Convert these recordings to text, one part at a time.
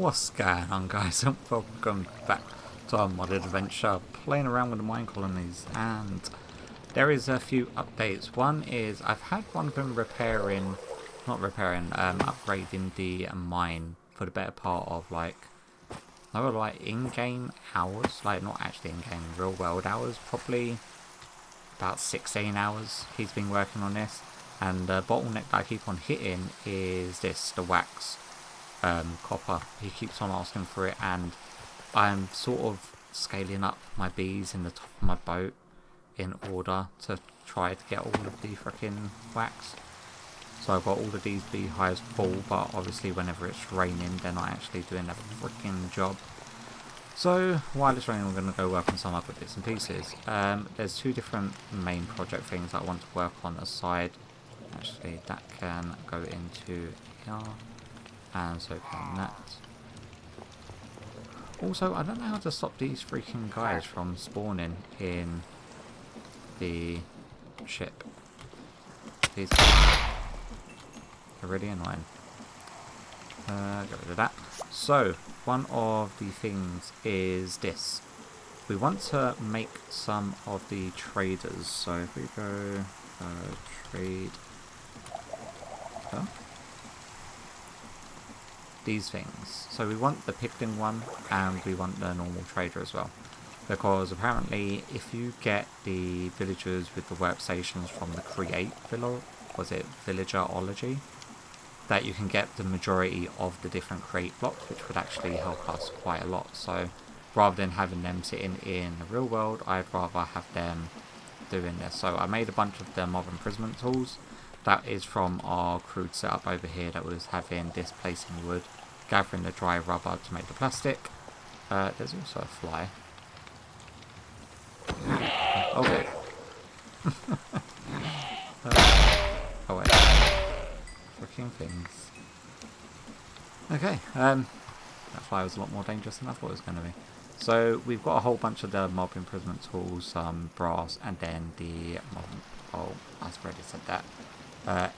What's going on, guys, and welcome back to our modded adventure playing around with the Minecolonies. And there is a few updates. One is I've had one of them upgrading the mine for the better part of in-game hours, like not actually in-game, real world hours, probably about 16 hours he's been working on this. And the bottleneck that I keep on hitting is the wax copper. He keeps on asking for it, and I'm sort of scaling up my bees in the top of my boat in order to try to get all of the freaking wax. So I've got all of these beehives full, but obviously whenever it's raining they're not actually doing a freaking job. So while it's raining, we're going to go work on some other bits and pieces. There's two different main project things that I want to work on aside. Actually, that can go into here, and so can that. Also, I don't know how to stop these freaking guys from spawning in the ship. These are really annoying. Get rid of that. So, one of the things is this. We want to make some of the traders. So if we go trade these things. So we want the pickling one, and we want the normal trader as well. Because apparently if you get the villagers with the workstations from the create villagerology, that you can get the majority of the different create blocks, which would actually help us quite a lot. So rather than having them sitting in the real world, I'd rather have them doing this. So I made a bunch of the mob imprisonment tools. That is from our crude setup over here that was having displacing wood, gathering the dry rubber to make the plastic. There's also a fly. Okay. Oh wait. Freaking things. Okay, that fly was a lot more dangerous than I thought it was going to be. So we've got a whole bunch of the mob imprisonment tools, some brass, and then the I've already said that.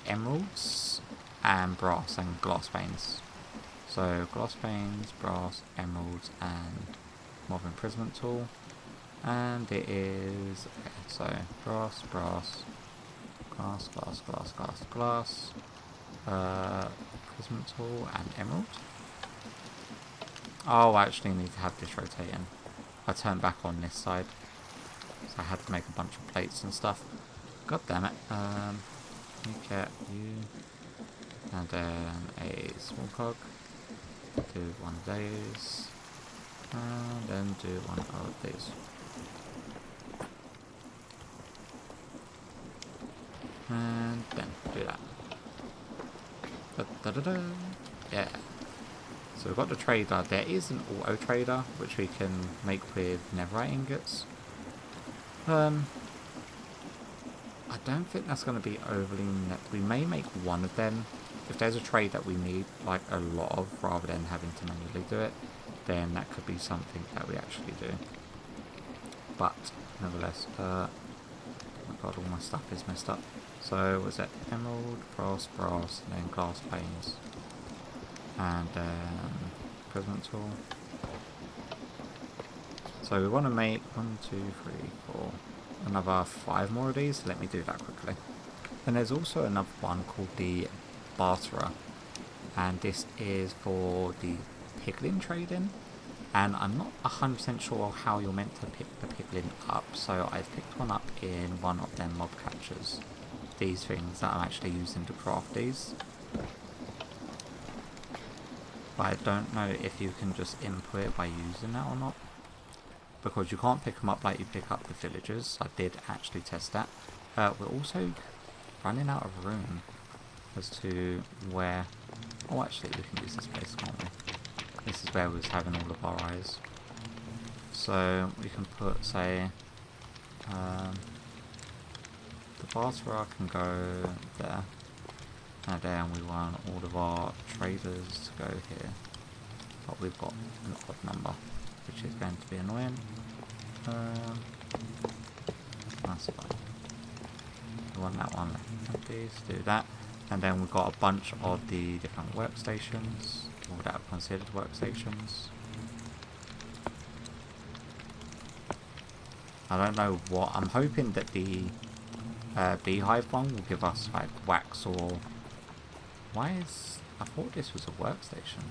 Emeralds and brass and glass panes. So glass panes, brass, emeralds, and mob imprisonment tool. And it is okay. So brass, glass, imprisonment tool, and emerald. Oh, I actually need to have this rotating. I turned back on this side, so I had to make a bunch of plates and stuff. God damn it. You get you, and then a small cog. Do one of these, and then do one of these. And then do that. Yeah. So we've got the trader. There is an auto trader which we can make with netherite ingots. I don't think that's going to be overly... We may make one of them. If there's a trade that we need like a lot of, rather than having to manually do it, then that could be something that we actually do. But nevertheless, oh my god, all my stuff is messed up. So was it emerald, brass, and then glass panes, and imprisonment tool. So we want to make 1, 2, 3, 4, another 5 more of these. Let me do that quickly. Then there's also another one called the barterer, and this is for the pickling trading. And I'm not 100% sure how you're meant to pick the pickling up, so I've picked one up in one of them mob catchers. These things that I'm actually using to craft these. But I don't know if you can just input it by using that or not, because you can't pick them up like you pick up the villagers. I did actually test that. We're also running out of room as to where... Oh, actually we can use this place, can't we? This is where we was having all of our eyes. So we can put, say, the barterer can go there. And then we want all of our traders to go here. But we've got an odd number, which is going to be annoying. That's fine. We want that one left empty, so do that. And then we've got a bunch of the different workstations. would that have considered workstations? I don't know what. I'm hoping that the beehive one will give us like wax or... Why is... I thought this was a workstation.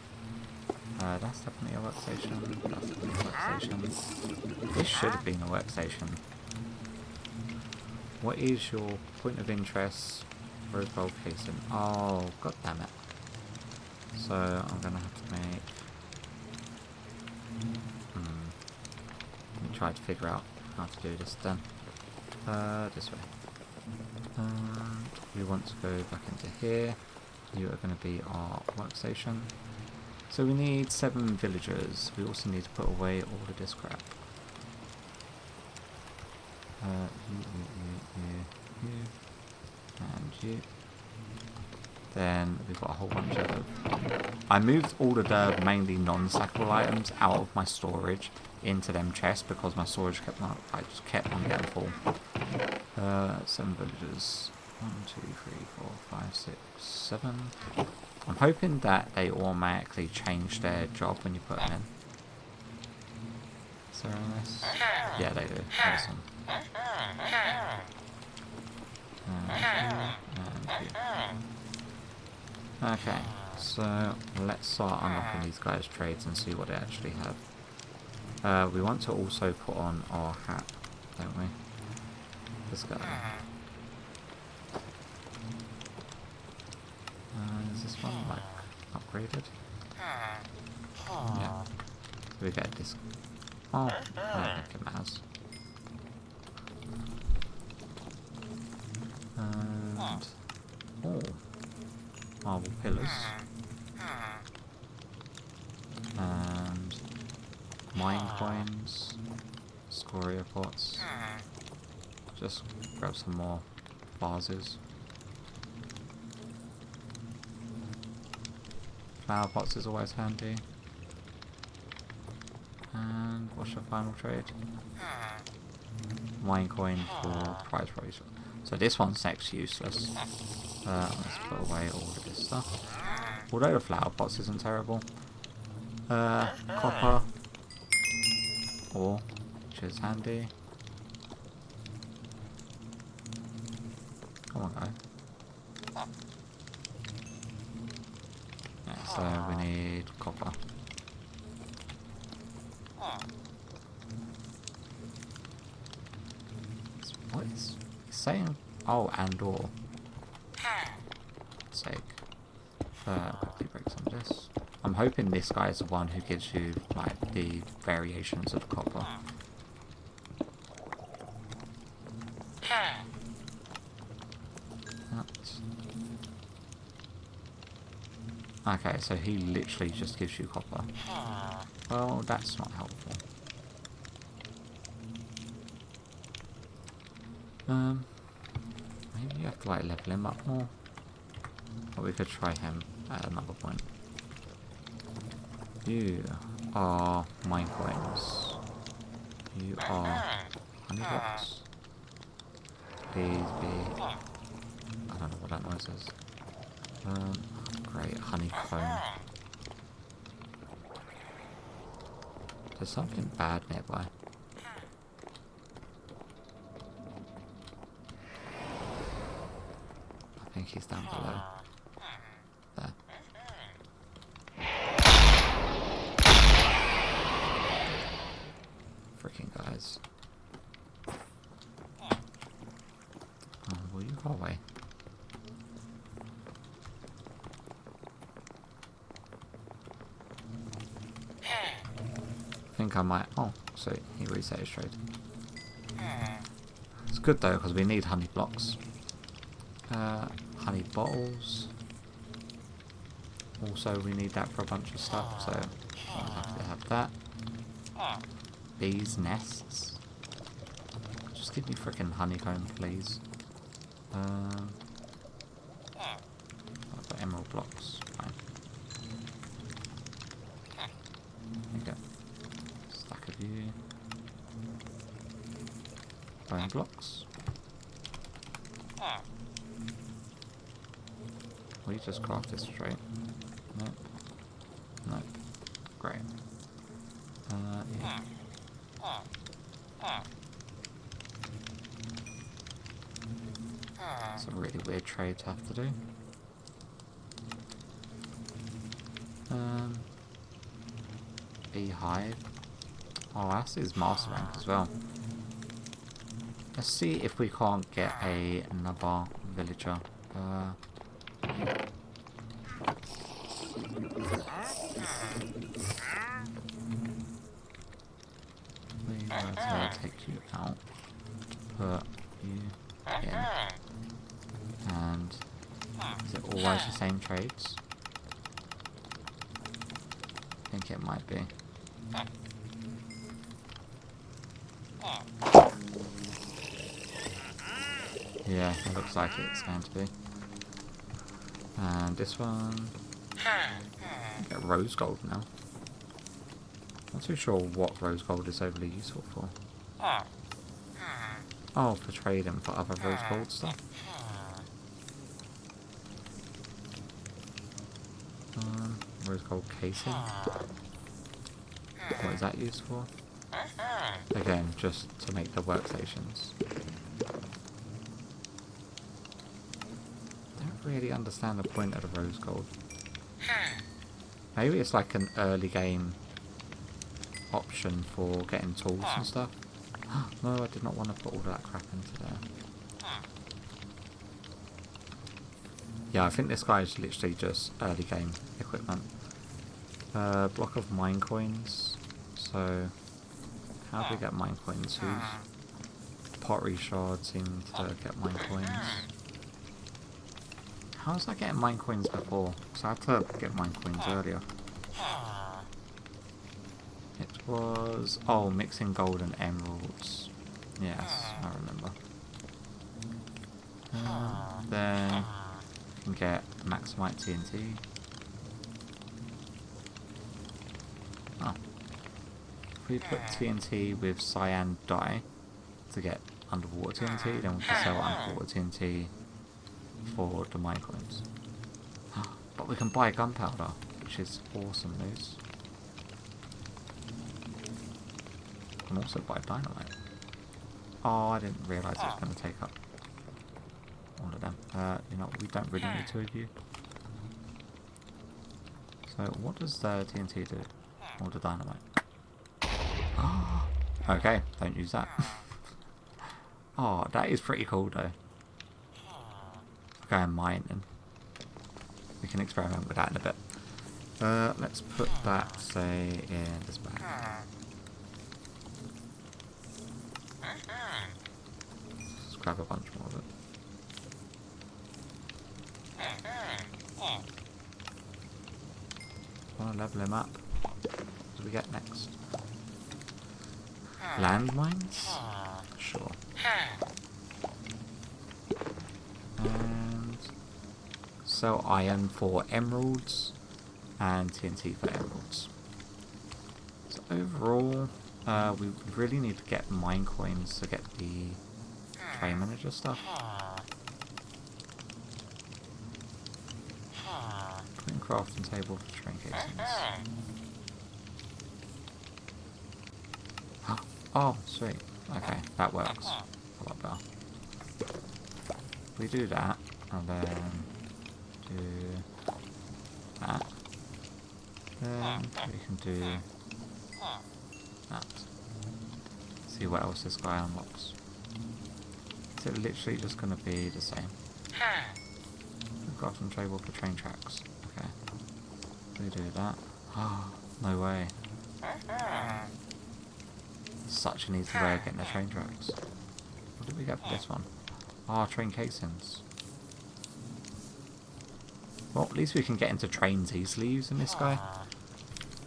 That's definitely a workstation. That's definitely a workstation. This should have been a workstation. What is your point of interest? Rose gold casing. Oh, god damn it. So I'm gonna have to make... Let me try to figure out how to do this then. This way. And we want to go back into here. You are going to be our workstation. So we need 7 villagers. We also need to put away all of this crap. You, and you. Then we've got a whole bunch of... I moved all of the mainly non-stackable items out of my storage into them chests because my storage kept on, I just kept on getting full. 7 villagers. 1, 2, 3, 4, 5, 6, 7. I'm hoping that they automatically change their job when you put them in. Is there any this? Yeah, they do. Awesome. And you. Okay, so let's start unlocking these guys' trades and see what they actually have. We want to also put on our hat, don't we? This guy. Is this one like upgraded? Yeah. So we get this. Oh, I don't think it matters. And oh, marble pillars. And mine coins, scoria pots. Just grab some more vases. Flower pots is always handy. And what's your final trade? Mine coin for prize raise. So this one's next useless. Let's put away all of this stuff. Although the flower pots isn't terrible. Copper. Ore, which is handy. Come on, guy. Yeah, so we need copper. What is he saying? Oh, and or. Sake. Quickly break some of this. I'm hoping this guy is the one who gives you like the variations of copper. Okay, so he literally just gives you copper. Well, that's not helpful. Maybe you have to like level him up more. Or we could try him at another point. You are mine coins. You are honey blocks. Please be... I don't know what that noise is. Great, honeycomb. There's something bad nearby. I think he's down below. There. Freaking guys. Oh, will you go away? I think I might... Oh, so he reset his trade. It's good though, because we need honey blocks. Honey bottles. Also, we need that for a bunch of stuff, so I'll have to have that. Bees' nests. Just give me frickin' honeycomb, please. I've got emerald blocks. Fine. There you go. Stack of you. Bone blocks. Will you just craft this straight? Nope. Nope. Great. Yeah. It's a really weird trade to have to do. Beehive. Oh, that's his master rank as well. Let's see if we can't get another villager. We were to take you out, put you in, and is it always the same trades? I think it might be. Yeah, it looks like it's going to be. And this one, get rose gold now. Not too sure what rose gold is overly useful for. Oh, for trading for other rose gold stuff. Rose gold casing. What is that used for? Again, just to make the workstations. Don't really understand the point of the rose gold. Maybe it's like an early game option for getting tools and stuff. No, I did not want to put all that crap into there. Yeah, I think this guy is literally just early game equipment. Block of mine coins. So, how do we get mine coins? Who's pottery shards seem to get mine coins? How was I getting mine coins before? Because I had to get mine coins earlier. It was... oh, mixing gold and emeralds. Yes, I remember. Then you can get Maximite TNT. Oh. If we put TNT with cyan dye to get underwater TNT, then we can sell underwater TNT for the mine coins. But we can buy gunpowder, which is awesome news. We can also buy dynamite. Oh, I didn't realise it was going to take up all of them. You know, we don't really need two of you. So, what does the TNT do? Or the dynamite? Okay, don't use that. Oh, that is pretty cool though. Going mining. We can experiment with that in a bit. Let's put that, say, in this bag. Let's grab a bunch more of it. Want to level him up? What do we get next? Landmines? Sure. And sell iron for emeralds and TNT for emeralds. So overall, we really need to get mine coins to get the train manager stuff. Putting crafting table for train casings. Oh, sweet. Okay, that works a lot better. We do that, and then do that. Then we can do that. See what else this guy unlocks. Is it literally just going to be the same? Crafting table for train tracks. Okay. We do that. Oh, no way. Such an easy way of getting the train tracks. What did we get for this one? Ah, train casings. Well, at least we can get into trains easily using this guy.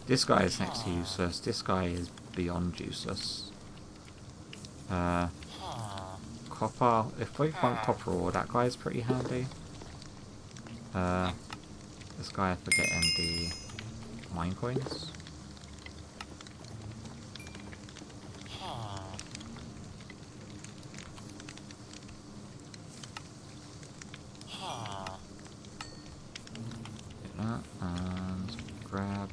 This guy is next to useless. This guy is beyond useless. Copper. If we want copper ore, that guy is pretty handy. This guy for getting the mine coins. And grab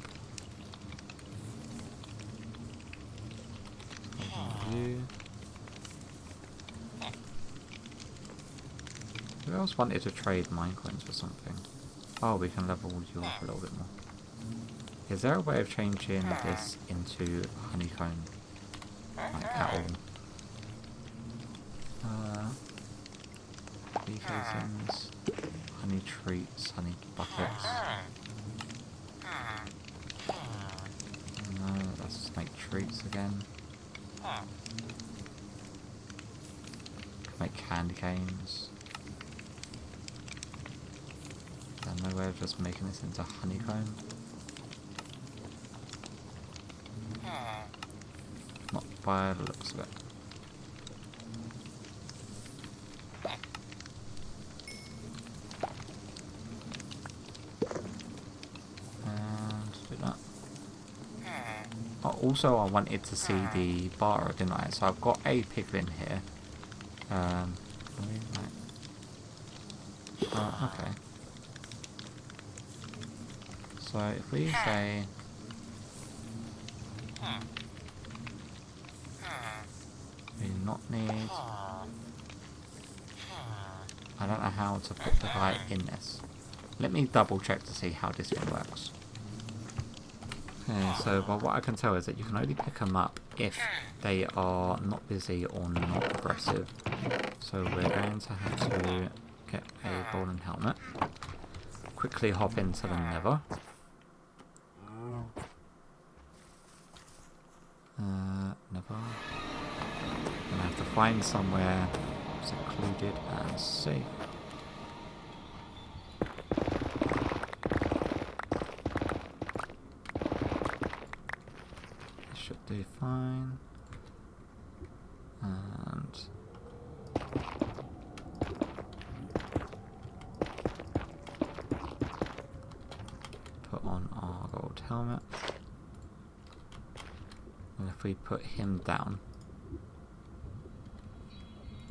Who else wanted to trade Minecoins for something? Oh, we can level you up a little bit more. Is there a way of changing this into honeycomb? Like at all? Bee casings, honey treats, honey buckets. No, let's just make treats again. Make candy canes. There's no way of just making this into honeycomb. Not by the looks of it. And do that. Oh, also, I wanted to see the bar, didn't I? So I've got a piglin here. Oh, okay. So if we say we not need, I don't know how to put the guy in this. Let me double check to see how this one works. Okay, so well, what I can tell is that you can only pick them up if they are not busy or not aggressive. So we're going to have to get a golden helmet. Quickly hop into the nether. Nether. Gonna have to find somewhere secluded and safe. This should do fine. And put on our gold helmet. And if we put him down,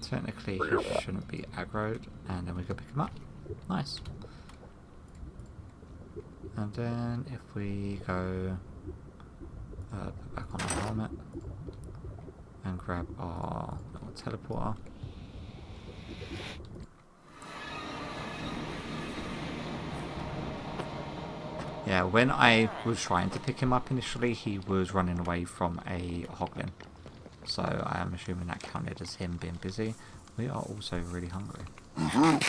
technically he shouldn't be aggroed, and then we can pick him up. Nice. And then if we go put back on our helmet and grab our little teleporter. Yeah, when I was trying to pick him up initially, he was running away from a hoglin. So I am assuming that counted as him being busy. We are also really hungry. Yeah.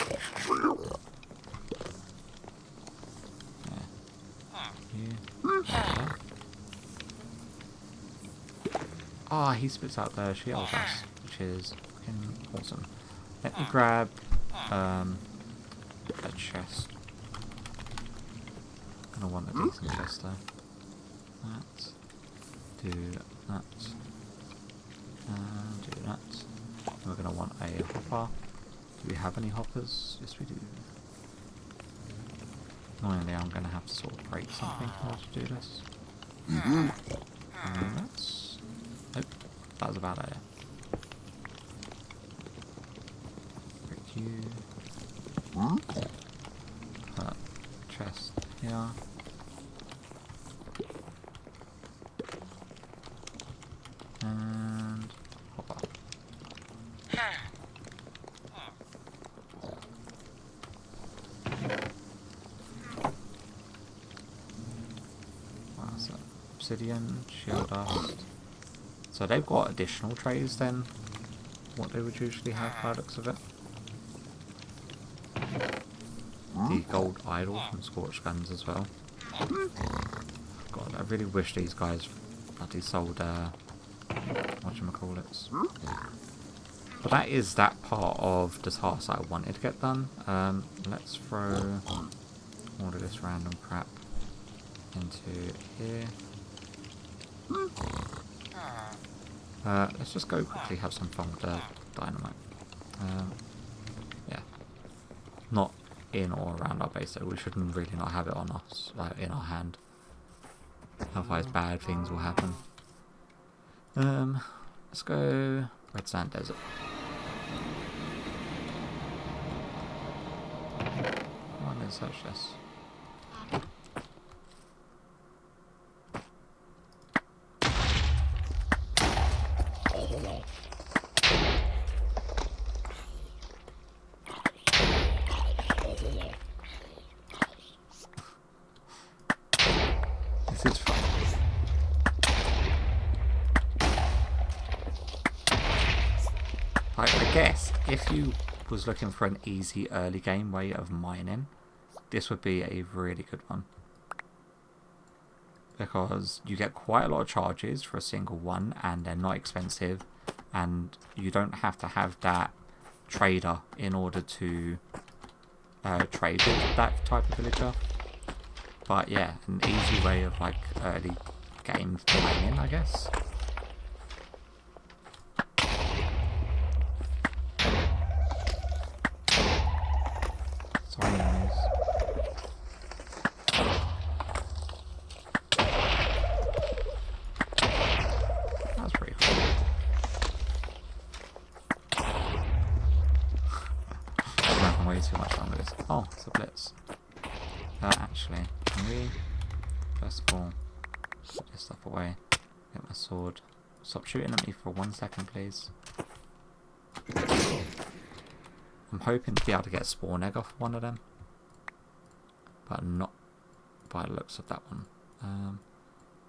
Ah, he spits out the shield dust, which is fucking awesome. Let me grab a chest. I want a decent chest though. That. Do that. And do that. And we're going to want a hopper. Do we have any hoppers? Yes we do. Annoyingly I'm going to have to sort of break something in order to do this. And that's... Nope. That was a bad idea. Break you. Put chest here. And hopper. What's that? Obsidian, shield dust. So they've got additional trays then, what they would usually have by the looks of it. The gold idol from Scorched Guns as well. God, I really wish these guys bloody sold whatchamacallits. But that is that part of the task that I wanted to get done. Let's throw all of this random crap into here. Let's just go quickly have some fun with the dynamite. Yeah. Not in or around our base, so we shouldn't really not have it on us, like in our hand. Otherwise bad things will happen. Let's go Red Sand Desert. Come on, let's search this. guess if you was looking for an easy early game way of mining, this would be a really good one. Because you get quite a lot of charges for a single one, and they're not expensive, and you don't have to have that trader in order to trade with that type of villager. But yeah, an easy way of like early game mining, I guess. Sorry, guys. That's pretty cool. I'm having way too much fun with this. Oh, it's a blitz. Actually, can we first of all put this stuff away? Get my sword. Stop shooting at me for 1 second, please. I'm hoping to be able to get a spawn egg off one of them, but not by the looks of that one.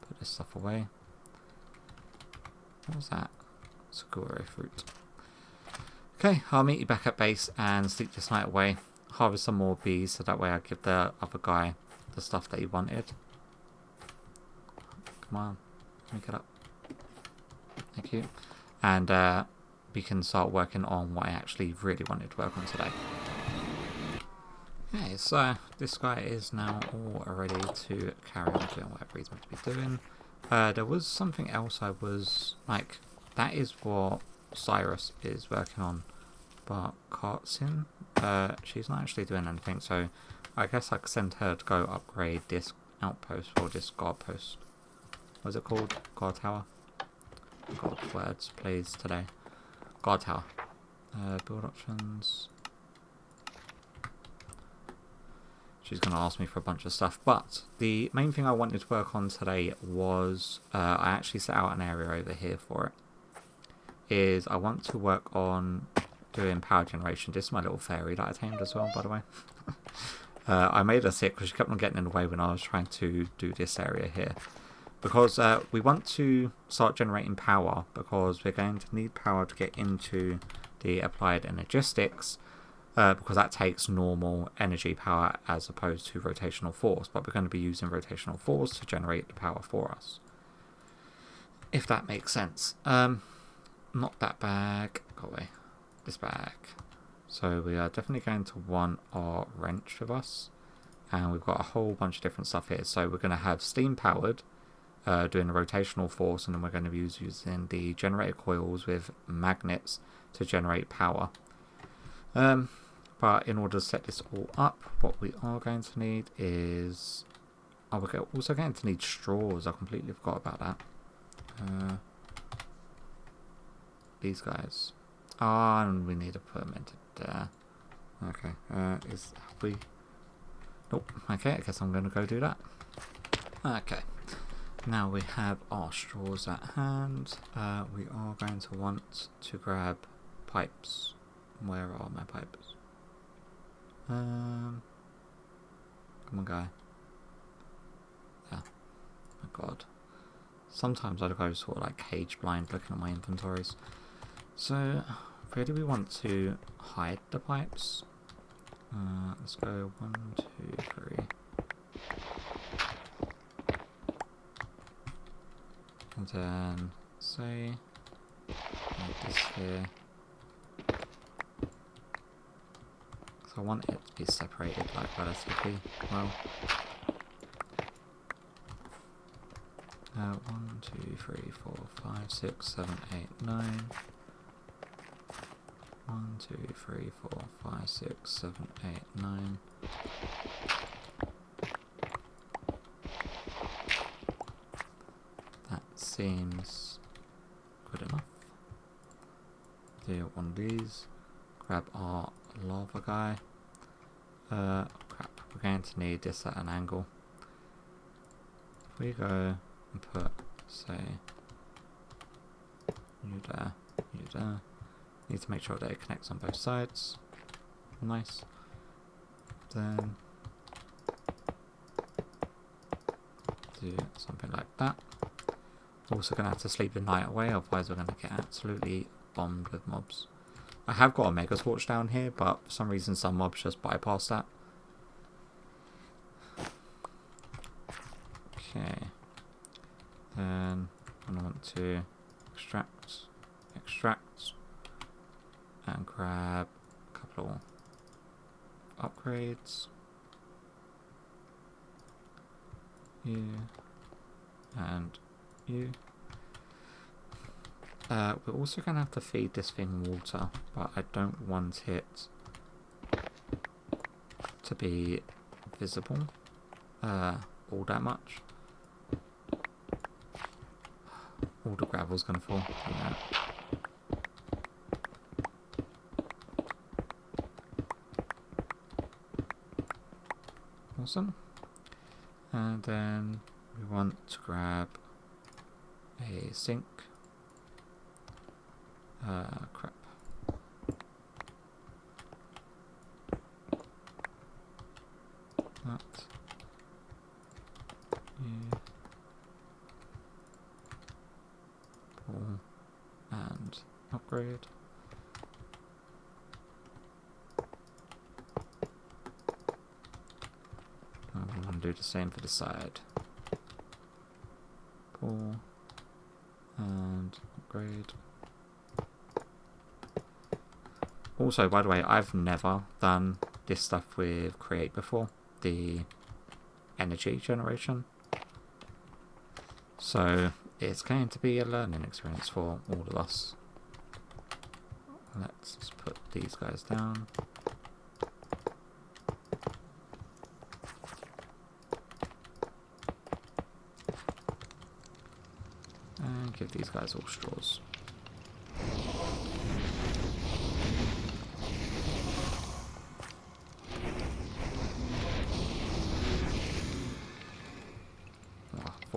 Put this stuff away. What was that? Sakura fruit. Okay, I'll meet you back at base and sleep this night away. Harvest some more bees so that way I give the other guy the stuff that he wanted. Come on, let me get up. Thank you. And we can start working on what I actually really wanted to work on today. Okay, so this guy is now all ready to carry on doing whatever he's meant to be doing. There was something else I was like, that is what Cyrus is working on, but Kartsin, she's not actually doing anything, so I guess I could send her to go upgrade this outpost, or this guard post. What's it called? Guard tower? God, words please today. Guard tower. Build options. She's going to ask me for a bunch of stuff, but the main thing I wanted to work on today was, I actually set out an area over here for it, is I want to work on doing power generation. This is my little fairy that I tamed as well, by the way. I made her sick because she kept on getting in the way when I was trying to do this area here. Because we want to start generating power, because we're going to need power to get into the applied energistics, because that takes normal energy power as opposed to rotational force, but we're going to be using rotational force to generate the power for us, if that makes sense. Not that bag, go away, this bag. So we are definitely going to want our wrench with us, and we've got a whole bunch of different stuff here. So we're going to have steam powered, doing the rotational force, and then we're going to be using the generator coils with magnets to generate power. But in order to set this all up, what we are going to need is, oh, we're also going to need straws. I completely forgot about that. These guys. Ah, and we need to put them into there. Okay. Have we? Nope. Okay, I guess I'm going to go do that. Okay. Now we have our straws at hand. We are going to want to grab pipes. Where are my pipes? Come on, guy. Yeah. My God. Sometimes I go sort of like cage blind looking at my inventories. So, where do we want to hide the pipes? Let's go 1, 2, 3. And then, say, like this here. So I want it to be separated like relatively well. 1, 2, 3, 4, 5, 6, 7, 8, 9. 1, 2, 3, 4, 5, 6, 7, 8, 9. That seems good enough. Do one of these. Grab our lava guy. Crap, we're going to need this at an angle. If we go and put, say, you there, you there. Need to make sure that it connects on both sides. Nice. Then do something like that. Also going to have to sleep the night away, otherwise we're going to get absolutely bombed with mobs. I have got a mega torch down here, but for some reason some mobs just bypass that. Okay. Then I want to extract, and grab a couple of upgrades. You and you. We're also going to have to feed this thing water, but I don't want it to be visible all that much. All the gravel's going to fall. Yeah. Awesome. And then we want to grab a sink. Crap. That. Yeah. Pull and upgrade. And we want to do the same for the side. Pull and upgrade. Also, by the way, I've never done this stuff with Create before, the energy generation. So it's going to be a learning experience for all of us. Let's just put these guys down. And give these guys all straws.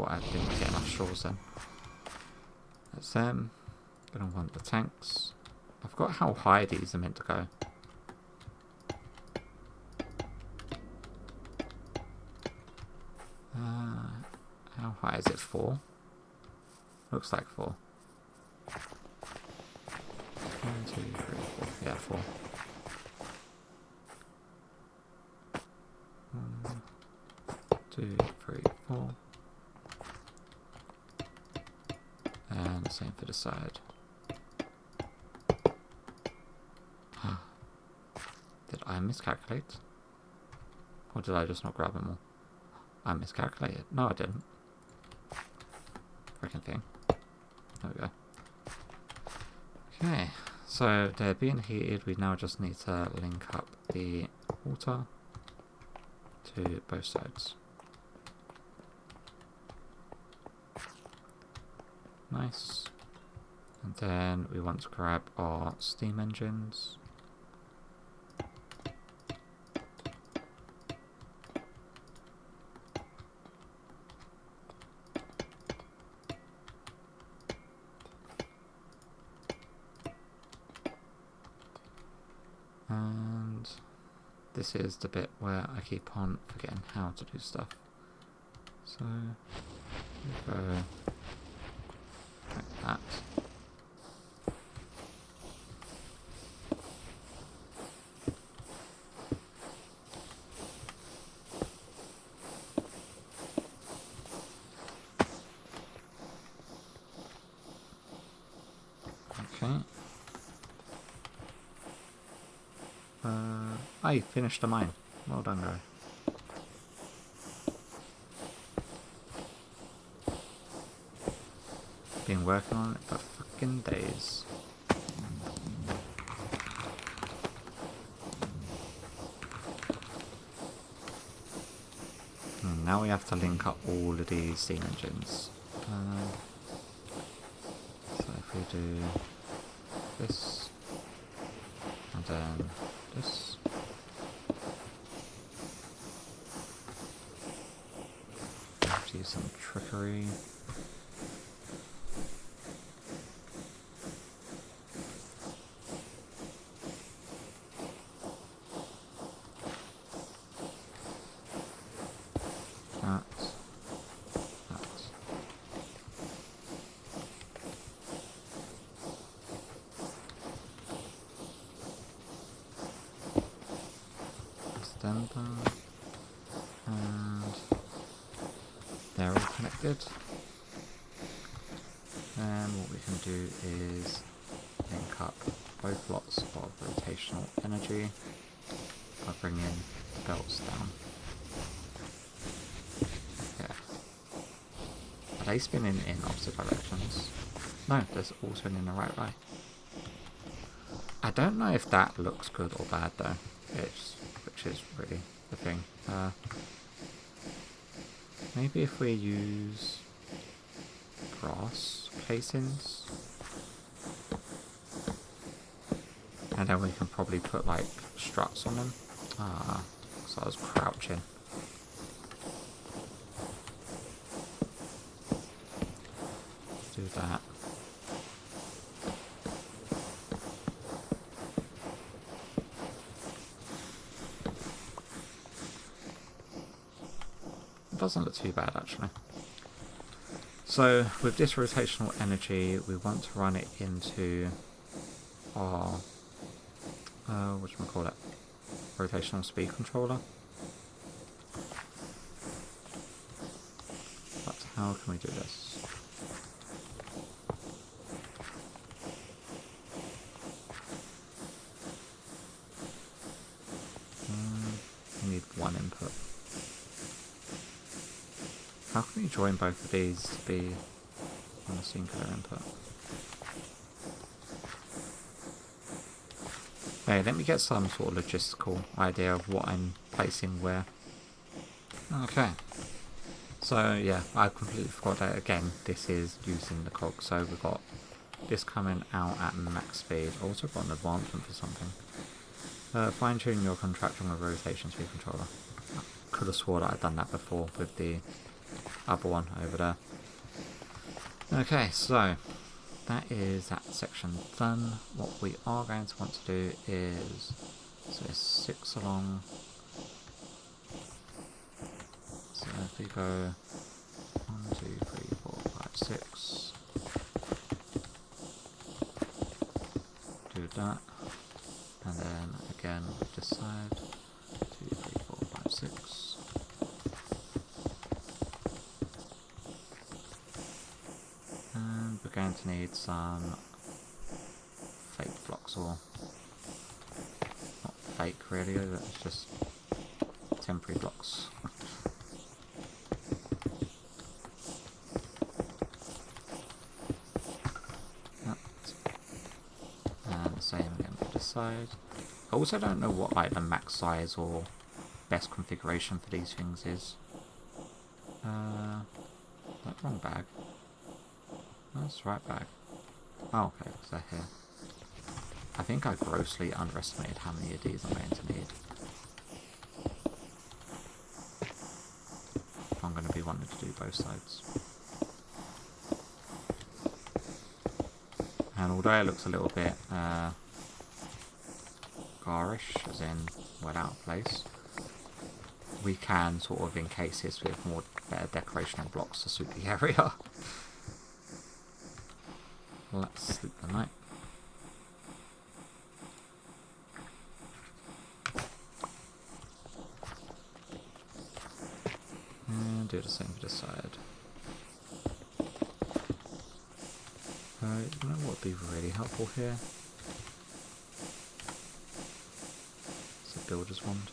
I didn't get enough straws then. That's them. Gonna want the tanks. I forgot how high these are meant to go. How high is it? 4? Looks like 4. 1, 2, 3, 4. Yeah, 4. 1, 2, 3, 4. And the same for the side. Did I miscalculate? Or did I just not grab them all? I miscalculated. No, I didn't. Freaking thing. There we go. Okay, so they're being heated. We now just need to link up the water to both sides. Nice. And then we want to grab our steam engines. And this is the bit where I keep on forgetting how to do stuff. So we go like that. Okay. I finished the mine. Well done, guy. Been working on it for fucking days. And now we have to link up all of these steam engines. So if we do this, and then this. Have to use some trickery. Dun, dun. And they're all connected. And what we can do is link up both lots of rotational energy by bringing the belts down. Yeah. Are they spinning in opposite directions? No, they're all spinning the right way. I don't know if that looks good or bad though, which is really the thing. Maybe if we use brass casings, and then we can probably put like struts on them. So I was crouching. Do that. It doesn't look too bad actually. So with this rotational energy, we want to run it into our whatchamacallit, rotational speed controller. But how can we do this? We need one input. How can we join both of these to be on a singular input? Okay, let me get some sort of logistical idea of what I'm placing where. Okay. So yeah, I completely forgot that again, this is using the cog. So we've got this coming out at max speed. Also got an advancement for something. Fine tune your contraction with rotation speed controller. I could have swore that I'd done that before with the other one over there. Okay, so that is that section done. What we are going to want to do is, so it's 6 along. So if we go 1, 2, 3, 4, 5, 6, do that, and then again this side, 2, 3, 4, 5, 6. And we're going to need some fake blocks, or not fake really, it's just temporary blocks. And the same again for this side. I also don't know what like the max size or best configuration for these things is. That wrong bag. That's the right bag. Oh, okay, because they're here. I think I grossly underestimated how many of these I'm going to need. If I'm going to be wanting to do both sides. And although it looks a little bit garish, as in well out of place, we can sort of encase this with more better decorational blocks to suit the area. Let's sleep the night. And do the same for this side. You know what would be really helpful here? It's a builder's wand.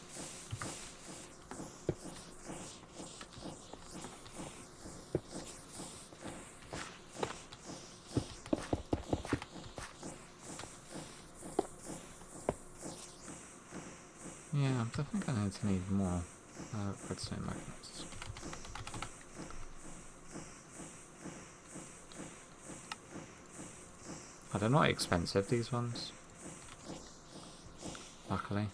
Yeah, I think I need to need more redstone magnets. They're not expensive, these ones. Luckily.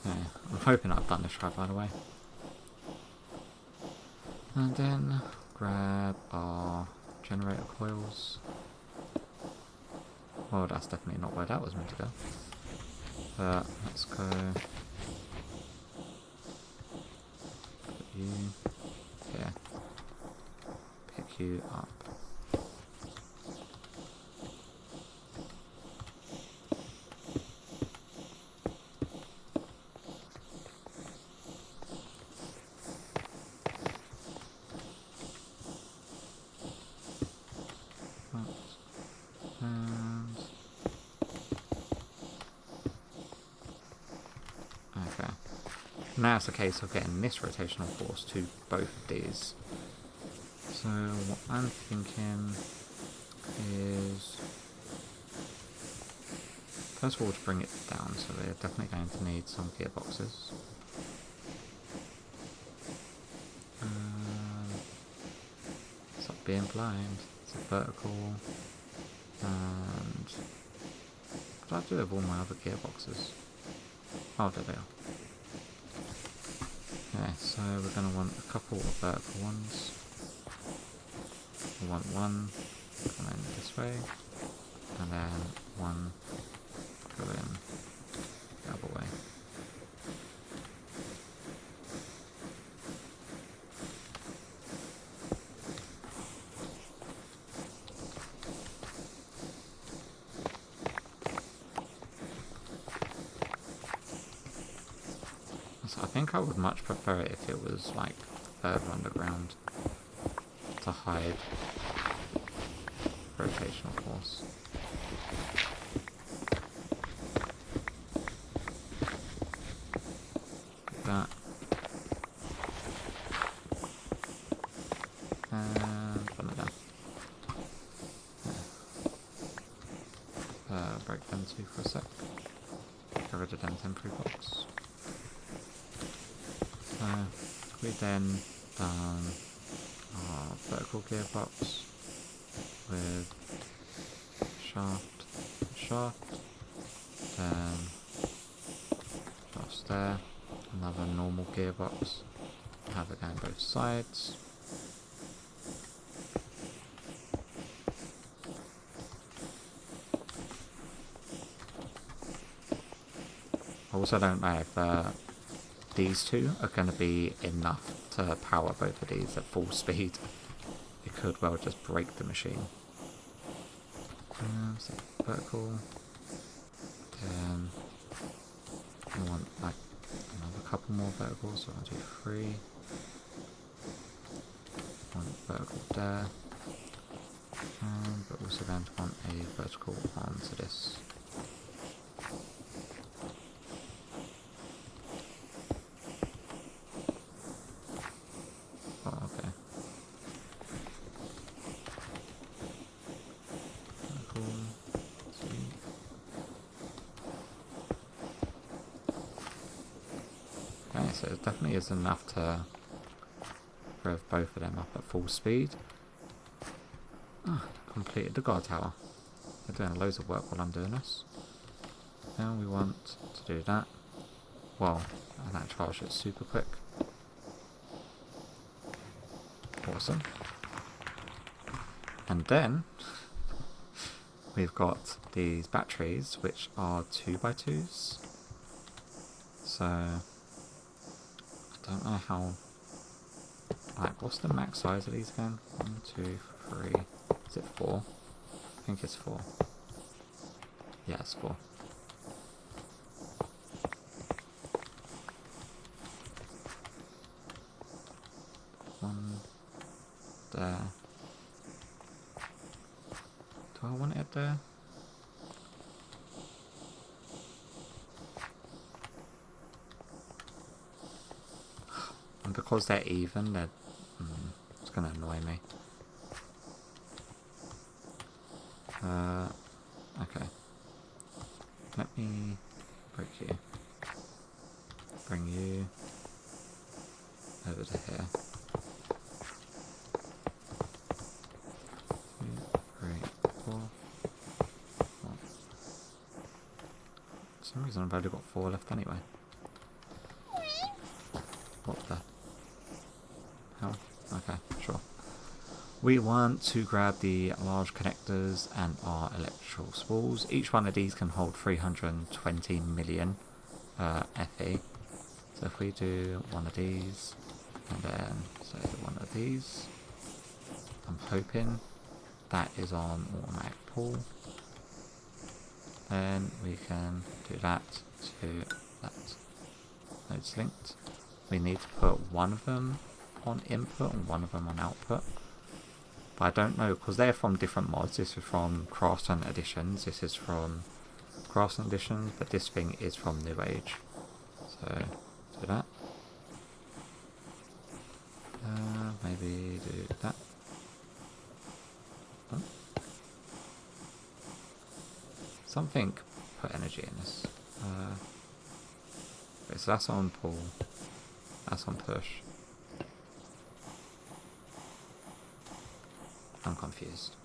Yeah, I'm hoping I've done this right, by the way. And then grab our generator coils. Oh, that's definitely not where that was meant to go. But let's go. Put you here. Pick you up. Okay. Now it's a case of getting this rotational force to both of these. So what I'm thinking is, first of all, to bring it down, so we're definitely going to need some gearboxes. Stop being blind. It's a vertical. And what do I do with all my other gearboxes? Oh, there they are. Okay, so we're going to want a couple of vertical ones. We want one coming this way, and then one going the other way. So I think I would much prefer it if it was like further underground to hide rotational force. Like that. And one of them. Break them two for a sec. Get rid of them temporary blocks. We then done our vertical gearbox with shaft, then just there, another normal gearbox, have it going both sides. I also don't know if these two are going to be enough to power both of these at full speed. It could well just break the machine. So vertical. Then I want like another couple more verticals, so I'll do 3. One vertical there. But also going to want a vertical onto this. So it definitely is enough to rev both of them up at full speed. Completed the guard tower. They're doing loads of work while I'm doing this. Now we want to do that. Well, and that charge is super quick. Awesome. And then we've got these batteries, which are 2x2s. So I don't know how, like, what's the max size of these again? 1, 2, 3, is it 4? I think it's 4. Yeah, it's 4. One there. Do I want it there? And because they're even, it's going to annoy me. Okay. Let me break you. Bring you over to here. 2, 3, 4. 1. For some reason I've only got 4 left anyway. What the? Hell? Okay, sure. We want to grab the large connectors and our electrical spools. Each one of these can hold 320 million FE. So if we do one of these, and then say one of these, I'm hoping that is on automatic pull. Then we can do that to that. Nodes linked. We need to put one of them on input and one of them on output. But I don't know, because they're from different mods. This is from Craftsman Editions, this is from Craftsman Editions, but this thing is from New Age. So, do that. Maybe do that. Oh. Something put energy in this. Okay, so that's on pull, that's on push. I'm confused.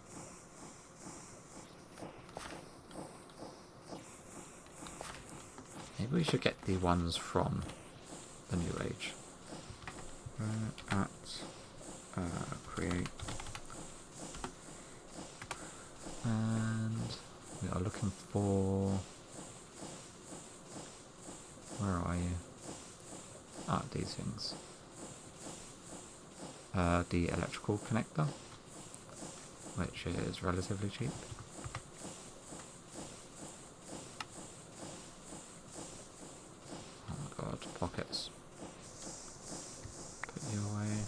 Maybe we should get the ones from the New Age. Create. And we are looking for... Where are you? Ah, these things. The electrical connector, which is relatively cheap. Oh my god, pockets. Put you away.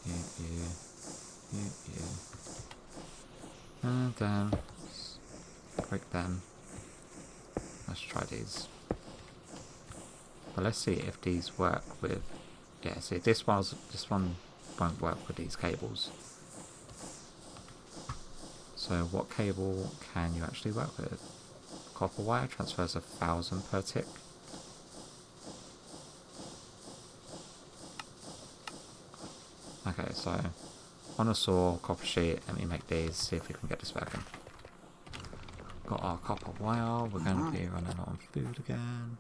You. And then break them. Let's try these. But let's see if these work with... Yeah, see, this one won't work with these cables. So what cable can you actually work with? Copper wire transfers 1,000 per tick. Okay, so on a saw, copper sheet, let me make these, see if we can get this working. Got our copper wire, we're going to be running on food again.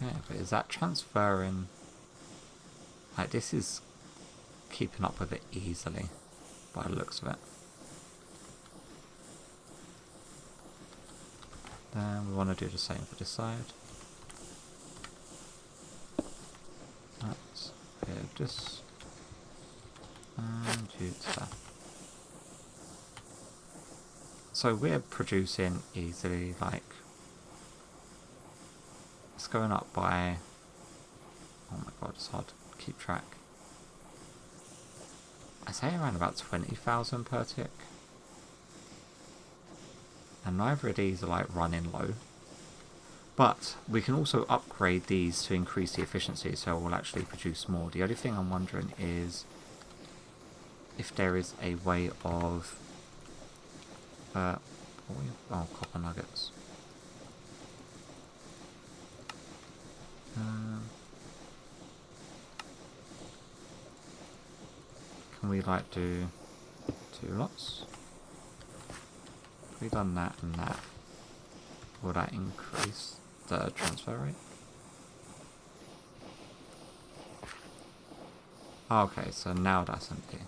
Yeah, but is that transferring? Like, this is keeping up with it easily by the looks of it. Then we want to do the same for this side. Let's give this and use that. So we're producing easily, like, it's going up by, oh my god, it's hard to keep track. I say around about 20,000 per tick. And neither of these are like running low. But we can also upgrade these to increase the efficiency, so we'll actually produce more. The only thing I'm wondering is if there is a way of... oh, copper nuggets. Can we like do 2 lots? If we done that and that, will that increase the transfer rate? Okay, so now that's empty.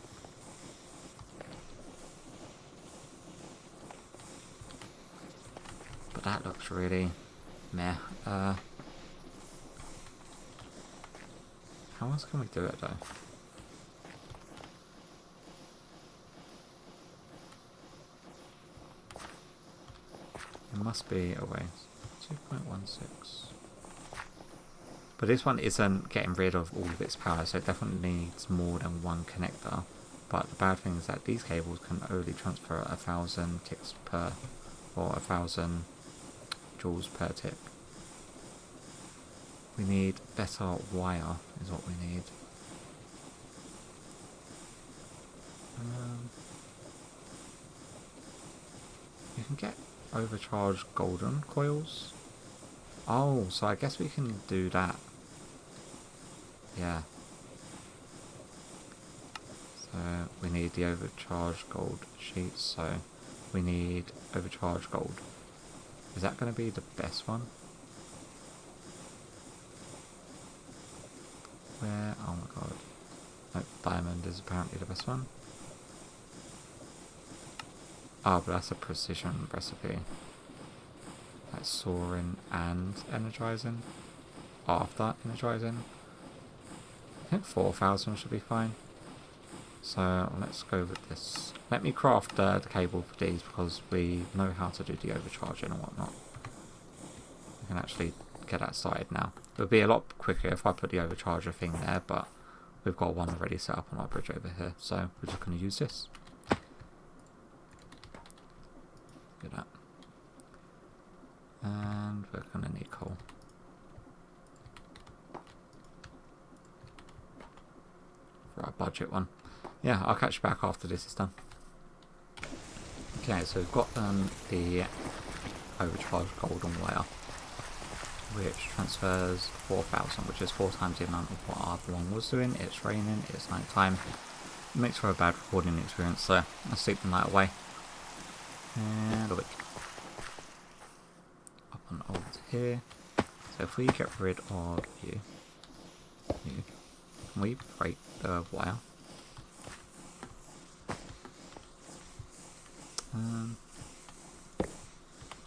But that looks really meh. How else can we do it though? There must be a way. 2.16. But this one isn't getting rid of all of its power, so it definitely needs more than one connector. But the bad thing is that these cables can only transfer 1,000 ticks per, or 1,000 joules per tick. We need better wire, is what we need. You can get overcharged golden coils. Oh, so I guess we can do that. Yeah. So we need the overcharged gold sheets, so we need overcharged gold. Is that going to be the best one? Where? Oh my god. Nope, diamond is apparently the best one. Oh, but that's a precision recipe. That's soaring and energizing. After energizing. I think 4,000 should be fine. So let's go with this. Let me craft the cable for these because we know how to do the overcharging and whatnot. We can actually get that started now. It would be a lot quicker if I put the overcharger thing there, but we've got one already set up on our bridge over here, so we're just going to use this. Look at that. And we're going to need coal. For our budget one. Yeah, I'll catch you back after this is done. Okay, so we've got the overcharged golden wire, which transfers 4,000, which is 4 times the amount of what our other one was doing. It's raining, it's night time. It makes for a bad recording experience, so I'll sleep the night away. And a week. Up and over to here. So if we get rid of you, can we break the wire?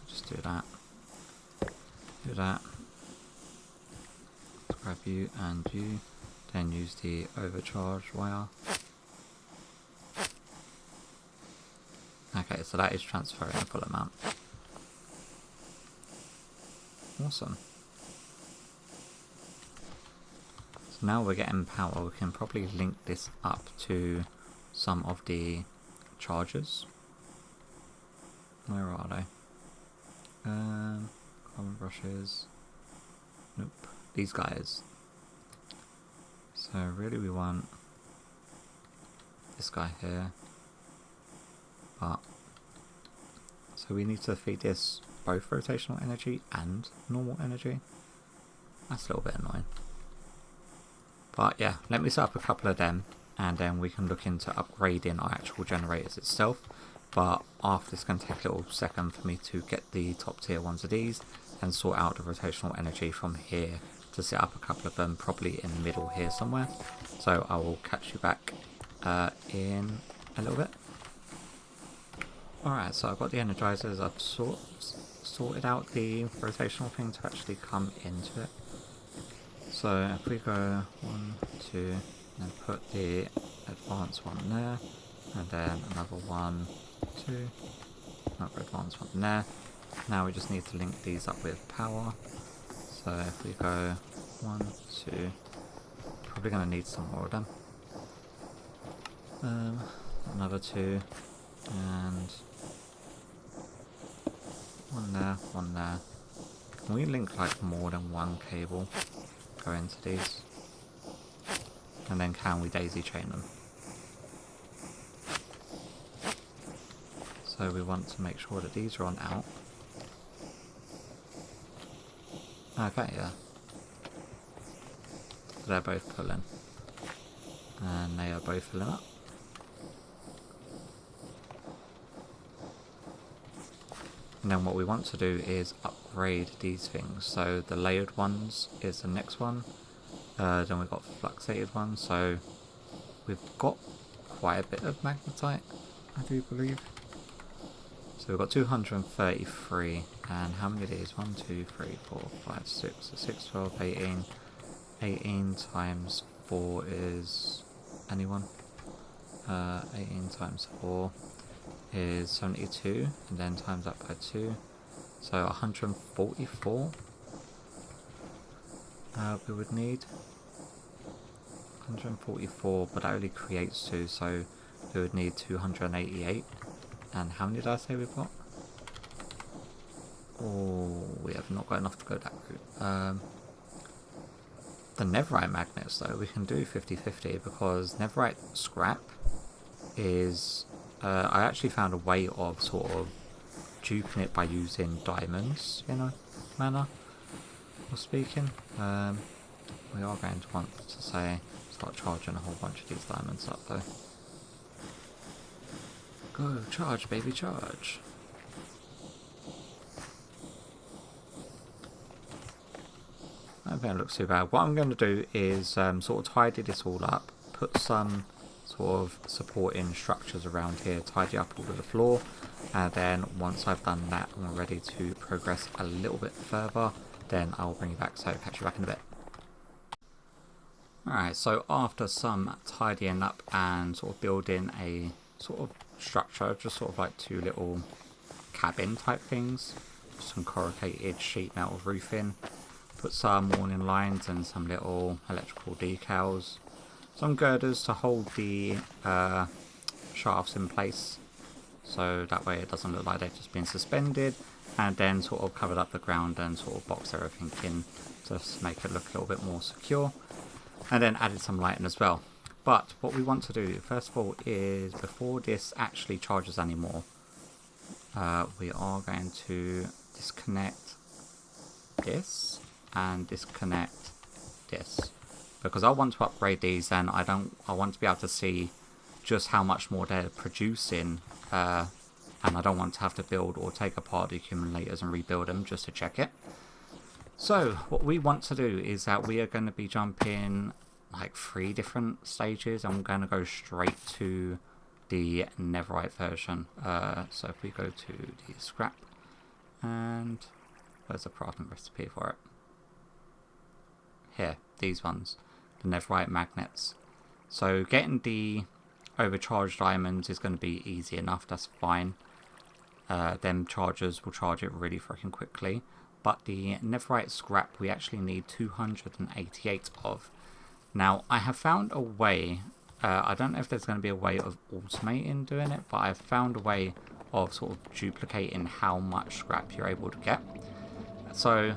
Just do that. Do that. Let's grab you and you. Then use the overcharge wire. Okay, so that is transferring the full amount. Awesome. So now we're getting power. We can probably link this up to some of the chargers. Where are they? Carbon brushes. Nope. These guys. So really we want this guy here. But so we need to feed this both rotational energy and normal energy. That's a little bit annoying. But yeah, let me set up a couple of them and then we can look into upgrading our actual generators itself. But after it's going to take a little second for me to get the top tier ones of these and sort out the rotational energy from here to set up a couple of them probably in the middle here somewhere. So I will catch you back in a little bit. Alright, so I've got the energizers. I've sorted out the rotational thing to actually come into it. So if we go 1, 2, and put the advanced one there, and then another 1, 2, another advanced one there. Now we just need to link these up with power. So if we go 1, 2, probably going to need some more of them. Another 2, and 1 there, 1 there. Can we link like more than one cable go into these? And then can we daisy chain them? So we want to make sure that these are on out. Okay, yeah. They're both pulling. And they are both filling up. And then what we want to do is upgrade these things. So the layered ones is the next one. Then we've got fluxated ones. So we've got quite a bit of magnetite, I do believe. So we've got 233. And how many of these? 1, 2, 3, 4, 5, 6. So 6, 12, 18. 18 times 4 is anyone? 18 times 4 is 72, and then times that by 2, so 144 we would need. 144, but that only creates 2, so we would need 288. And how many did I say we've got? Oh, we have not got enough to go that route. The netherite magnets though, we can do 50-50 because netherite scrap is... I actually found a way of sort of duping it by using diamonds in a manner of speaking. We are going to want to say start charging a whole bunch of these diamonds up though. Go charge, baby, charge. I don't think it looks too bad. What I'm going to do is sort of tidy this all up, put some sort of supporting structures around here, tidy up all of the floor, and then once I've done that and I'm ready to progress a little bit further, then I'll bring you back, so catch you back in a bit. Alright, so after some tidying up and sort of building a sort of structure, just sort of like 2 little cabin type things, some corrugated sheet metal roofing, put some warning lines and some little electrical decals, some girders to hold the shafts in place, so that way it doesn't look like they've just been suspended, and then sort of covered up the ground and sort of boxed everything in to make it look a little bit more secure, and then added some lighting as well. But what we want to do first of all is, before this actually charges anymore, we are going to disconnect this and disconnect this, because I want to upgrade these, and I want to be able to see just how much more they're producing, and I don't want to have to build or take apart the accumulators and rebuild them just to check it. So what we want to do is that we are going to be jumping like 3 different stages. I'm going to go straight to the netherite version. So if we go to the scrap, and where's the crafting recipe for it? Here, these ones, the netherite magnets. So getting the overcharged diamonds is going to be easy enough, that's fine. Them chargers will charge it really freaking quickly. But the netherite scrap we actually need 288 of. Now I have found a way, I don't know if there's going to be a way of automating doing it, but I've found a way of sort of duplicating how much scrap you're able to get. So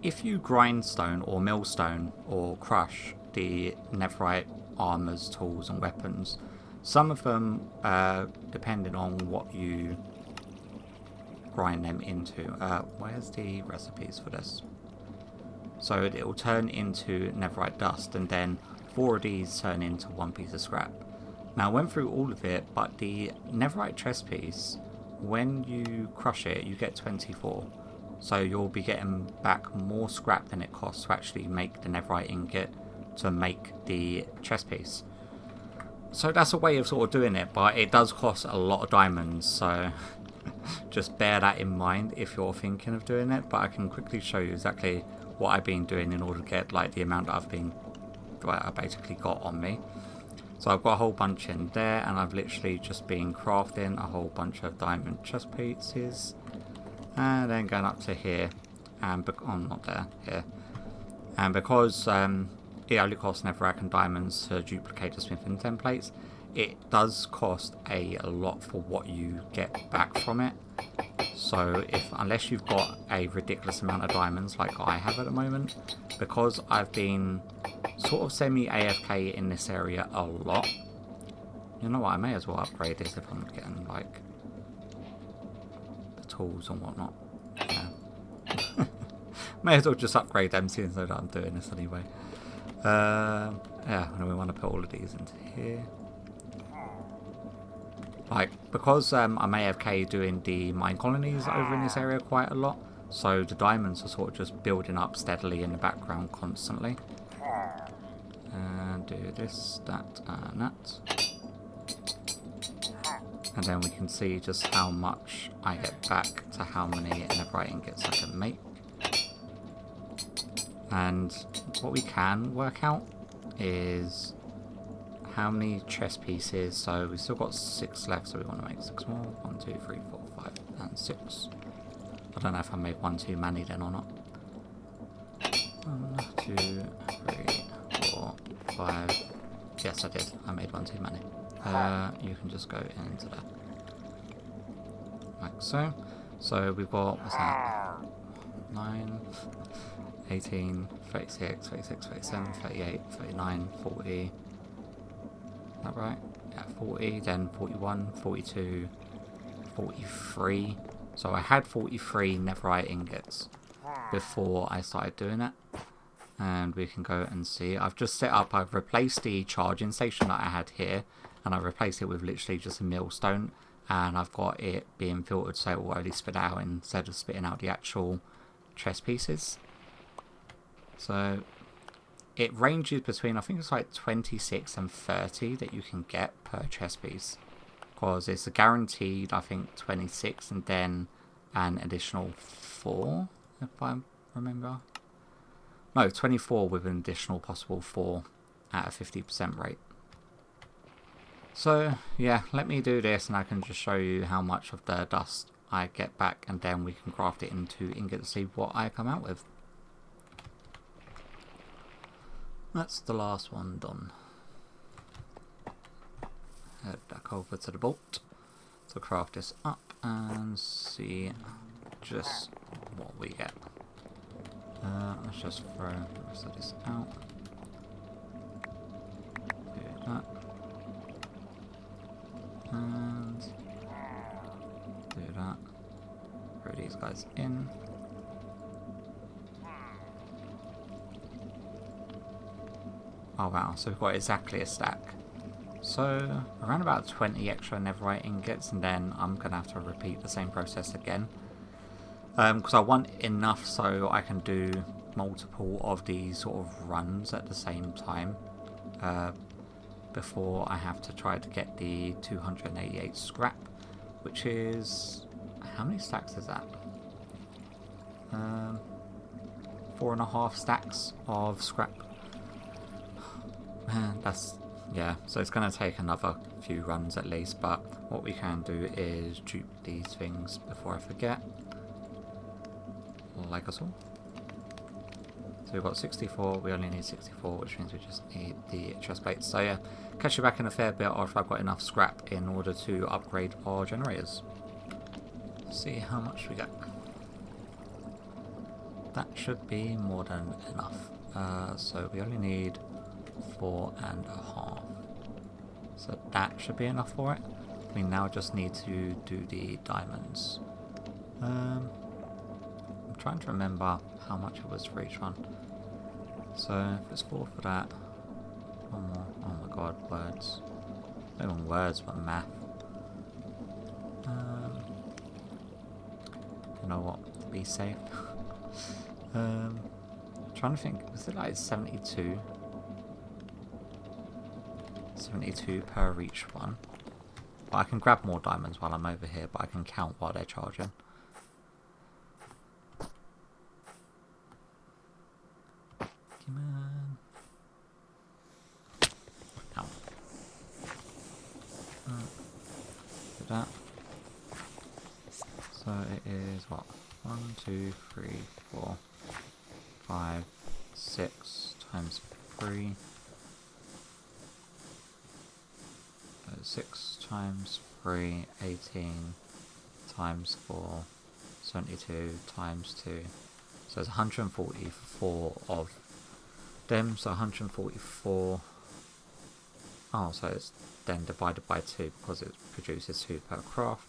if you grindstone or millstone or crush the netherite armors, tools and weapons, some of them, depending on what you grind them into, where's the recipes for this? So it will turn into netherite dust, and then 4 of these turn into 1 piece of scrap. Now I went through all of it, but the netherite chest piece, when you crush it, you get 24. So you'll be getting back more scrap than it costs to actually make the netherite ingot to make the chest piece. So that's a way of sort of doing it, but it does cost a lot of diamonds, so just bear that in mind if you're thinking of doing it. But I can quickly show you exactly what I've been doing in order to get like the amount that I basically got on me. So I've got a whole bunch in there, and I've literally just been crafting a whole bunch of diamond chest pieces, and then going up to here, and not there, here, and because it only costs netherrack and diamonds to duplicate the smithing templates, it does cost a lot for what you get back from it. So unless you've got a ridiculous amount of diamonds like I have at the moment, because I've been sort of semi-AFK in this area a lot, you know what, I may as well upgrade this if I'm getting like the tools and whatnot. Yeah. May as well just upgrade them since that I'm doing this anyway. Yeah, and we want to put all of these into here. Like, because I'm AFK doing the Minecolonies over in this area quite a lot, so the diamonds are sort of just building up steadily in the background constantly. And do this, that, and that. And then we can see just how much I get back to how many netherite ingots I can make. And what we can work out is how many chest pieces. So we've still got 6 left, so we want to make 6 more. 1, 2, 3, 4, 5, and 6. I don't know if I made 1 too many then or not. 1, 2, 3, 4, 5. Yes, I did. I made 1 too many. You can just go into there. Like so. So we've got, what's that? 9, 18, 36, 36, 37, 38, 39, 40. Is that right? Yeah, 40, then 41, 42, 43. So I had 43 netherite ingots before I started doing it. And we can go and see. I've just set up, I've replaced the charging station that I had here, and I've replaced it with literally just a millstone. And I've got it being filtered so it will only spit out instead of spitting out the actual chest pieces. So it ranges between, I think it's like 26 and 30 that you can get per chest piece. Because it's a guaranteed, I think, 26 and then an additional 4, if I remember. No, 24 with an additional possible 4 at a 50% rate. So, yeah, let me do this and I can just show you how much of the dust I get back, and then we can craft it into ingot to see what I come out with. That's the last one done. Head back over to the boat to craft this up and see just what we get. Let's just throw the rest of this out. Do that. And do that. Throw these guys in. Oh wow, so we've got exactly a stack. So around about 20 extra netherite ingots, and then I'm going to have to repeat the same process again. Because I want enough so I can do multiple of these sort of runs at the same time. Before I have to try to get the 288 scrap, which is... how many stacks is that? 4.5 stacks of scrap. Man, that's... yeah, so it's going to take another few runs at least, but what we can do is dupe these things before I forget. Like us all. So we've got 64, we only need 64, which means we just need the chest plates. So yeah, catch you back in a fair bit after I've got enough scrap in order to upgrade our generators. See how much we get. That should be more than enough. So we only need 4.5. So that should be enough for it. We now just need to do the diamonds. I'm trying to remember how much it was for each one. So if it's 4 for that, one more. Oh my god, words. Not even words, but math. You know what? To be safe. Trying to think. Was it like 72? 72 per each one. But I can grab more diamonds while I'm over here, but I can count while they're charging. Come on. Ow. Do that. So it is what? 1, 2, 3, 4, 5, 6 times 3. 6 times 3, 18 times 4, 72 times 2. So it's 144 of them, so 144. Oh, so it's then divided by 2 because it produces 2 per craft.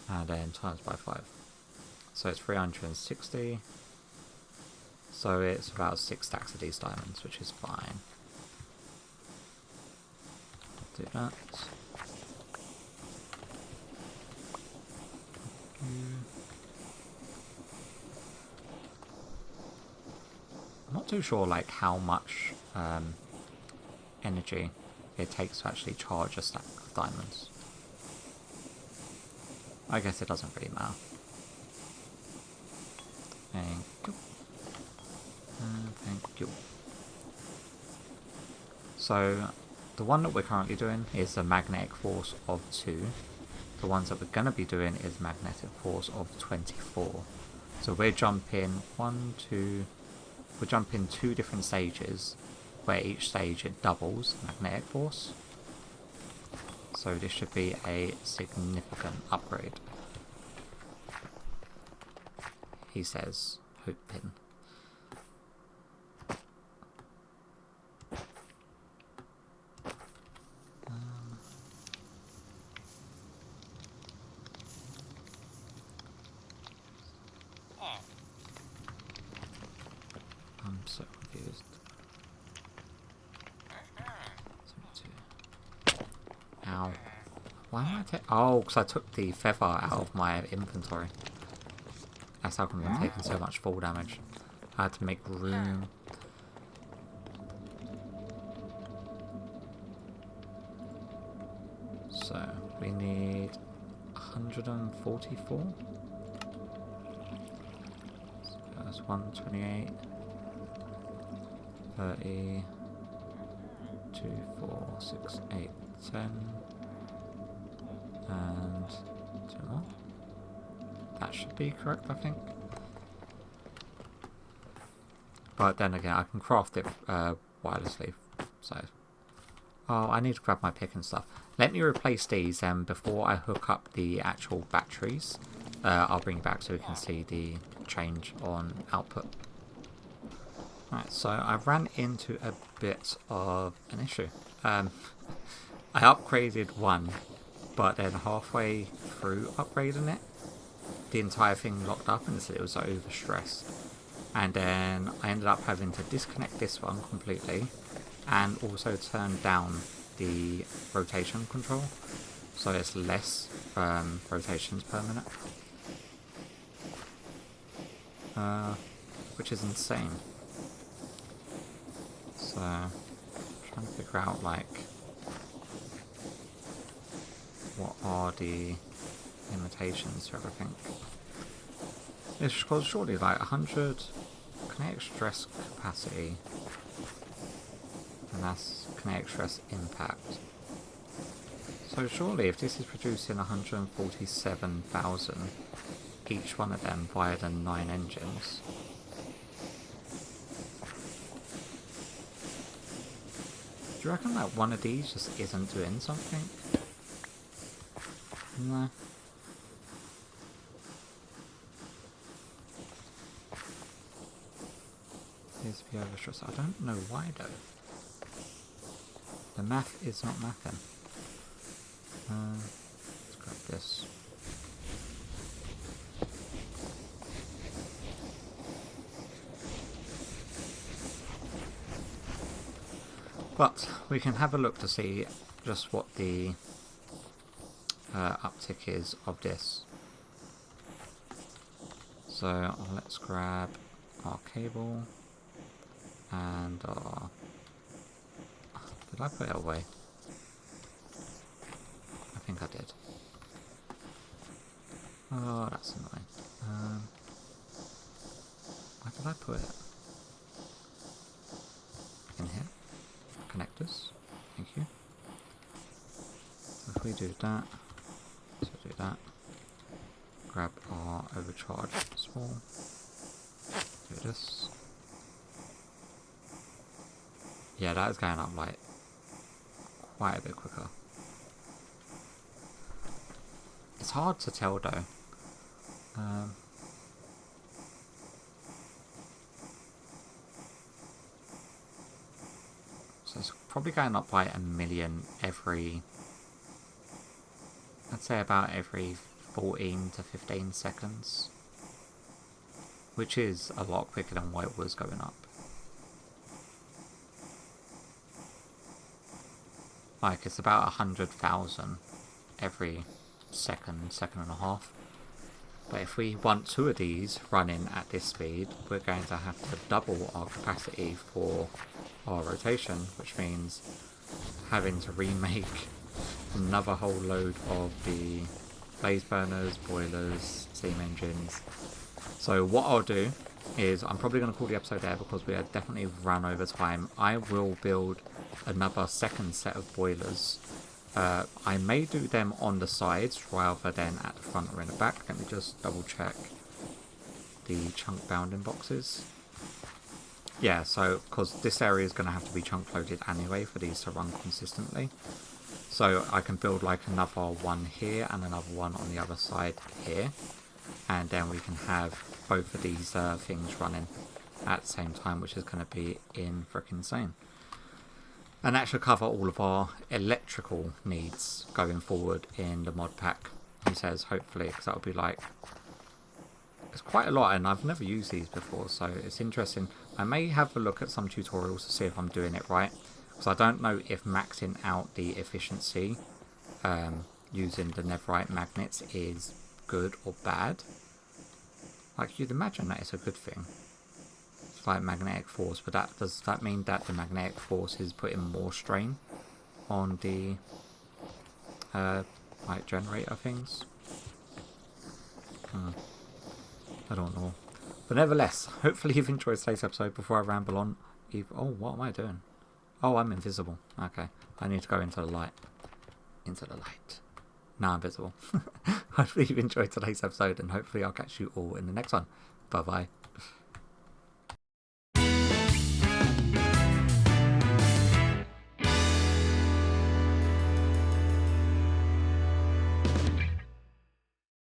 And then times by 5. So it's 360. So it's about 6 stacks of these diamonds, which is fine. Do that. I'm not too sure like how much energy it takes to actually charge a stack of diamonds. I guess it doesn't really matter. Thank you. Thank you. So the one that we're currently doing is a magnetic force of 2. The ones that we're going to be doing is magnetic force of 24. So we're jumping we're jumping 2 different stages, where each stage it doubles magnetic force. So this should be a significant upgrade. He says, hoping. I'm so confused. 72. Ow. Why am I oh, because I took the feather out of my inventory. That's how come I'm taking so much fall damage. I had to make room. So we need 144. So that's 128, 30, 2, 4, 6, 8, 10, and 2 more. That should be correct, I think. But then again, I can craft it wirelessly. So, oh, I need to grab my pick and stuff. Let me replace these, and before I hook up the actual batteries, I'll bring it back so we can see the change on output. Right, so I ran into a bit of an issue. I upgraded one, but then halfway through upgrading it, the entire thing locked up and it said it was overstressed. And then I ended up having to disconnect this one completely and also turn down the rotation control, so it's less rotations per minute, which is insane. So trying to figure out like what are the limitations to everything. It's called surely like 100 kinetic stress capacity, and that's kinetic stress impact. So surely if this is producing 147,000 each one of them via the 9 engines, do you reckon that one of these just isn't doing something? No. Appears to be overstressed. I don't know why though. The math is not mathing. Let's grab this. But we can have a look to see just what the uptick is of this. So let's grab our cable and our... Did I put it away? I think I did. Oh, that's annoying. Where did I put it? In here. Connectors. Thank you. So if we do that, so do that. Grab our overcharged spool. Do this. Yeah, that is going up like quite a bit quicker. It's hard to tell though. So it's probably going up by 1 million every, I'd say about every 14 to 15 seconds. Which is a lot quicker than what it was going up. Like it's about 100,000 every second, second and a half. But if we want 2 of these running at this speed, we're going to have to double our capacity for our rotation, which means having to remake another whole load of the blaze burners, boilers, steam engines. So what I'll do is, I'm probably going to call the episode there because we are definitely run over time. I will build another second set of boilers. I may do them on the sides rather than at the front or in the back. Let me just double check the chunk bounding boxes. Yeah, so because this area is going to have to be chunk loaded anyway for these to run consistently. So I can build like another one here and another one on the other side here. And then we can have both of these things running at the same time, which is going to be freaking insane. And that should cover all of our electrical needs going forward in the mod pack, he says, hopefully, because that'll be like, it's quite a lot, and I've never used these before, so it's interesting. I may have a look at some tutorials to see if I'm doing it right, because I don't know if maxing out the efficiency using the netherite magnets is good or bad. Like, you'd imagine that it's a good thing. It's like magnetic force, but does that mean that the magnetic force is putting more strain on the like generator things. I don't know. But nevertheless, hopefully you've enjoyed today's episode. Before I ramble on, oh, what am I doing? Oh, I'm invisible. Okay, I need to go into the light. Into the light. Now I'm visible. Hopefully you've enjoyed today's episode, and hopefully I'll catch you all in the next one. Bye bye.